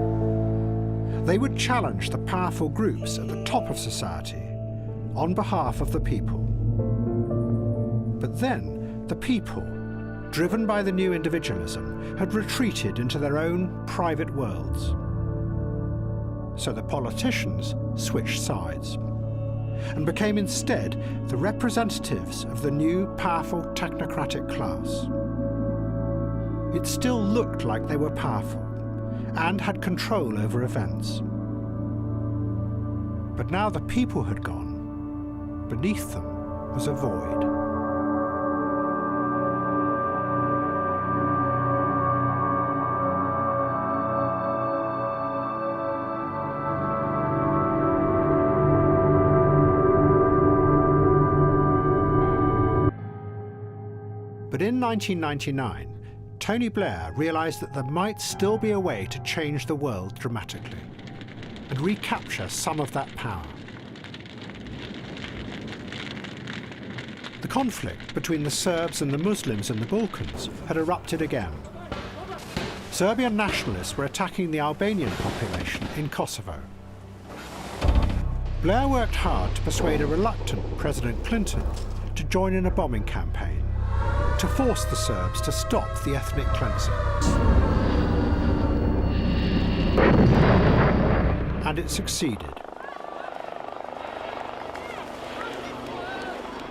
They would challenge the powerful groups at the top of society on behalf of the people. But then the people, driven by the new individualism, had retreated into their own private worlds. So the politicians switched sides and became instead the representatives of the new powerful technocratic class. It still looked like they were powerful and had control over events. But now the people had gone. Beneath them was a void. But in 1999, Tony Blair realised that there might still be a way to change the world dramatically and recapture some of that power. The conflict between the Serbs and the Muslims in the Balkans had erupted again. Serbian nationalists were attacking the Albanian population in Kosovo. Blair worked hard to persuade a reluctant President Clinton to join in a bombing campaign, to force the Serbs to stop the ethnic cleansing. And it succeeded.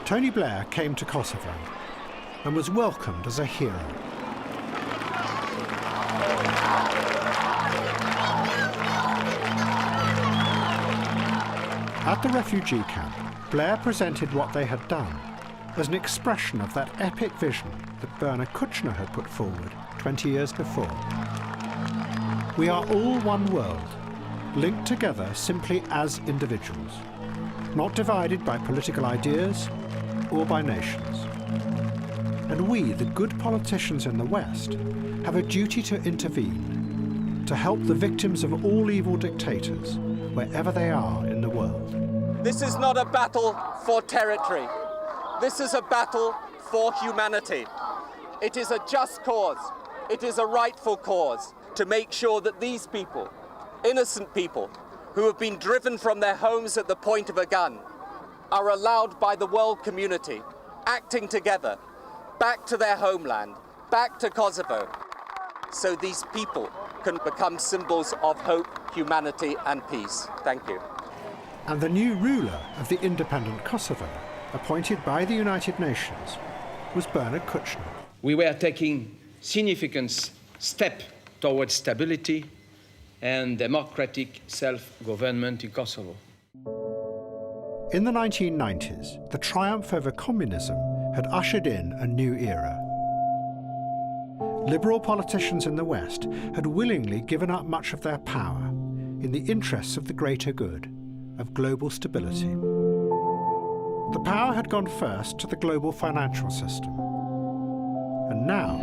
Tony Blair came to Kosovo and was welcomed as a hero. At the refugee camp, Blair presented what they had done as an expression of that epic vision that Bernard Kouchner had put forward 20 years before. We are all one world, linked together simply as individuals, not divided by political ideas or by nations. And we, the good politicians in the West, have a duty to intervene, to help the victims of all evil dictators, wherever they are in the world. This is not a battle for territory. This is a battle for humanity. It is a just cause. It is a rightful cause to make sure that these people, innocent people, who have been driven from their homes at the point of a gun, are allowed by the world community, acting together, back to their homeland, back to Kosovo, so these people can become symbols of hope, humanity and peace. Thank you. And the new ruler of the independent Kosovo, appointed by the United Nations, was Bernard Kouchner. We were taking significant steps towards stability and democratic self-government in Kosovo. In the 1990s, the triumph over communism had ushered in a new era. Liberal politicians in the West had willingly given up much of their power in the interests of the greater good, of global stability. The power had gone first to the global financial system, and now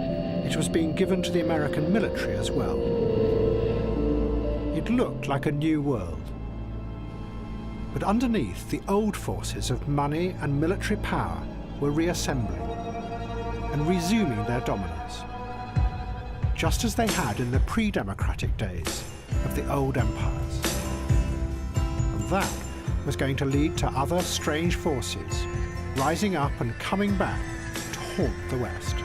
it was being given to the American military as well. It looked like a new world. But underneath, the old forces of money and military power were reassembling and resuming their dominance, just as they had in the pre-democratic days of the old empires. And that was going to lead to other strange forces rising up and coming back to haunt the West.